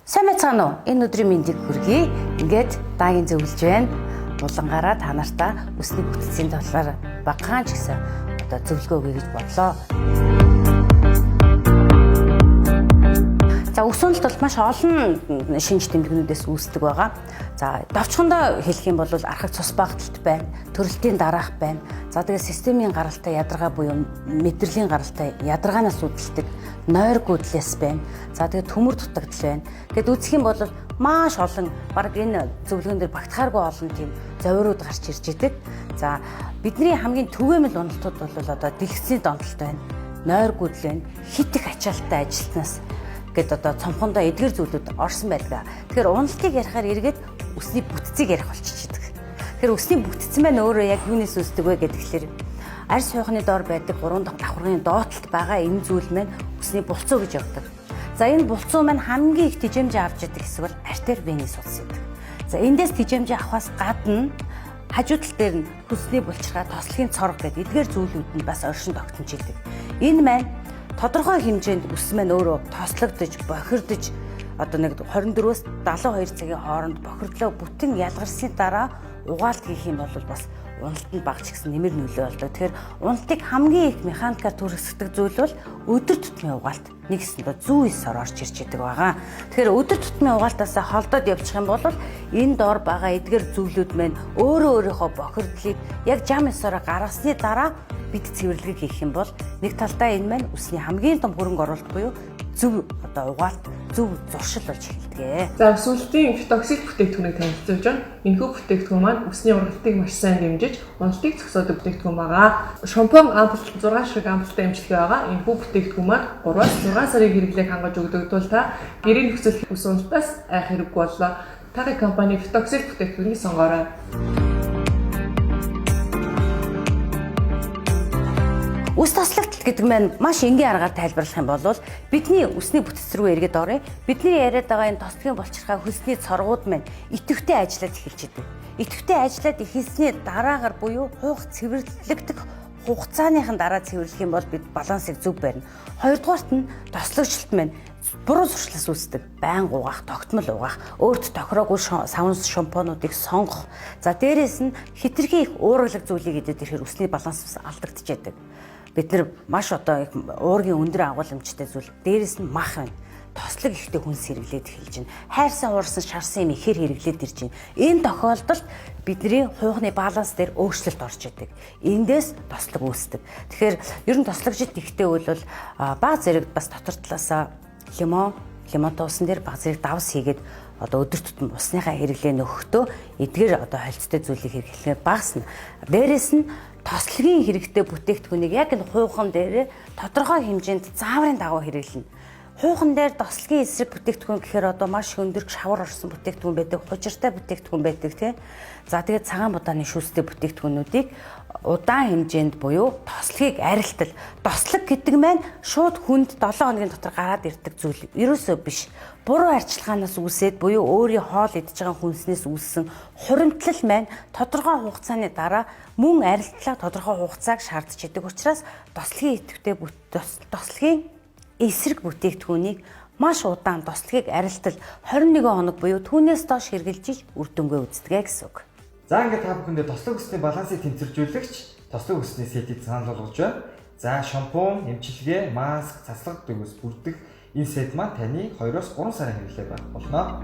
Сайн мэцгаана уу? Энэ өдрийн мэндийг хүргэе. Ингээд даагийн зөвлөж байна. Булангаараа та нартаа үсний бүтцийн талаар багахан ч гэсэн одоо зөвлөгөө өгье гэж бодлоо. За өсөнд бол маш олон шинж тэмдэгнүүдээс үүсдэг байгаа. За давчхандаа хэлэх юм бол архаг цус багталт байна, төрөлтийн дараах байна. За тэгээ системийн гаралтай ядаргаа буюу мэдрэлийн гаралтай ядаргаанаас үүдэлдэг нойр гүйдлээс байна. За тэгээ төмөр дутагдал байна. Тэгэд үзэх юм бол маш олон баг энэ зөвлөгөөн дээр багтахааргүй олон тийм зовирууд гарч ирж идэг. За бидний хамгийн түгээмэл уналтууд бол одоо дэлгэцийн донтолт байна. Нойр гүйдэл байна. Хит их ачаалттай ажилтнаас гэд одоо цомхондоо эдгэр зүйлүүд орсон байлгаа. Тэгэхээр уналтыг ярихаар эргээд үсний бүтцийг ярих болчихчихдаг. Тэгэхээр үсний бүтцэн маань өөрөө яг юунаас үүсдэг вэ гэхээр арьс хуйхны доор байдаг 3 дахь давхаргын доотлолт байгаа энэ зүйл маань үсний булцуу гэж явдаг. За энэ булцуу маань хамгийн их тэжээмжээ авч яадаг хэсэг бол артер венис улс гэдэг. За эндээс тэжээмжээ авахаас гадна хажуу тал дээр нь хүсний булчирхай, тослогийн цорог гэдэг эдгээр зүйлүүд нь бас оршин тогтножийдэг. Энэ маань тодорхой хэмжээнд үс маань өөрөө тослогдож, бохирдож одоо нэг 24-өөс 72 цагийн хооронд бохирдлоо бүтэн ялгарсны дараа угаалт хийх юм бол бас уналтанд багч гэсэн нэмэр нөлөө болдог. Тэгэхээр уналтыг хамгийн их механикаар түргэсгдэг зүйл бол өдөр тутмын угаалт. Нэгсэндээ 109-оор орж ирж идэг байгаа. Тэгэхээр өдөр тутмын угаалтаасаа холдоод явчих юм бол энэ доор байгаа эдгээр зүйлүүд маань өөрийнхөө бохирдлыг яг жам ёсоор гаргасны дараа бид цэвэрлэгийг хийх юм бол нэг талдаа энэ маань үсний хамгийн том хөрөнгө оруулалт буюу зөв одоо угаалт, зөв зуршил болж эхэлдэг. За өсвөлтийн токсик бүтээгдэхүүнийг танилцуулж байна. Энэхүү бүтээгдэхүүн маань үсний ургалтыг маш сайн дэмжиж, уналтыг зогсоодог бүтээгдэхүүн байгаа. Шампунь ампул 6 шиг ампултай эмчилгээ байгаа. Энэхүү бүтээгдэхүүн маань 3-6 сарын хэрэглээг хангаж өгдөг тул та гэрийн нөхцөл ус уналтаас айх хэрэггүй боллоо. Тагийн компани токсик бүтээгдэхүүнийг сонгоорой. Үс тослогдол гэдэг маань маш энгийн аргаар тайлбарлах юм бол бидний үсний бүтц рүү эргээд орё. Бидний яриад байгаа энэ тослогийн булчирхай хөлсний цоргууд маань идэвхтэй ажиллаад эхэлж идэг. Идэвхтэй ажиллаад эхэлсний дараагаар буюу хуух цэвэрлэгдэх хугацааныхан дараа цэвэрлэх юм бол бид балансыг зөв барина. Хоёрдугаарт нь тослогчлолт маань буруу зуршлаас үүсдэг. Байнга угаах, тогтмол угаах, өөрт тохироогүй савнс шампунуудыг сонгох. За дээрээс нь хитрхи их уургалаг зүйлийг идээд ирэхээр үсний баланс алдагдчихэдэг. Бид нар маш одоо уургийн өндөр агуулмжтай зүйл. Дээрээс нь мах байна. Тослог ихтэй хүнс хэрэглээд эхэлж байна. Хайрсан уурсан шарсан юм ихээр хэрэглээд ирж байна. Энэ тохиолдолд бидний хуухны баланс дээр өөрчлөлт орж идэг. Эндээс тослог үүсдэг. Тэгэхээр ер нь тослогжит ихтэй бол баг зэрэг бас дотор талаасаа лимонтой усан дээр баг зэрэг давс хийгээд одоо өдөр тутам усныхаа хэрэглээ нөхөхдөө эдгээр одоо холцтой зүйлийг хэрэглэхээр багасна. Дээрээс нь тослогийн хэрэгтэй бүтээгдэхүүнийг яг энэ хуухан дээр тодорхой хэмжээнд зааврын дагуу хэрэглэнэ. Хуухан дээр тослогийн эсрэг бүтээгдэхүүн гэхээр одоо маш хөндөр шавар орсон бүтээгдэхүүн байдаг, хужиртай бүтээгдэхүүн байдаг тийм. За тэгээд цагаан будааны шүүстэй бүтээгдэхүүнүүдийг удаан хэмжээнд буюу тослогийг арилтал. Тослог гэдэг маань шууд хүнд 7 хоногийн дотор гараад ирдэг зүйл. Ерөөсөө биш. Буруу арчилгаанаас үүсээд буюу өөрийн хоол идж байгаа хүнснээс үүссэн хуримтлал маань тодорхой хугацааны дараа мөн арилтлаа тодорхой хугацааг шаардж идэг учраас тослогийн идэвхтэй тослогийн эсрэг бүтээгдэхүүнийг маш удаан тослогийг арилтал 21 хоног буюу түүнээс доош хэрглэж үр дүнгээ үздэг гэсэн үг. За ингээд та бүхэндээ тослог үсний балансыг тэнцвэржүүлэгч тослог үсний сетийг санал болгож байна. За шампунь, эмчилгээ, маск, цацлага дэгөөс бүрдэх энэ сет маань таны 2-3 сарын хэрэглээ байх болно.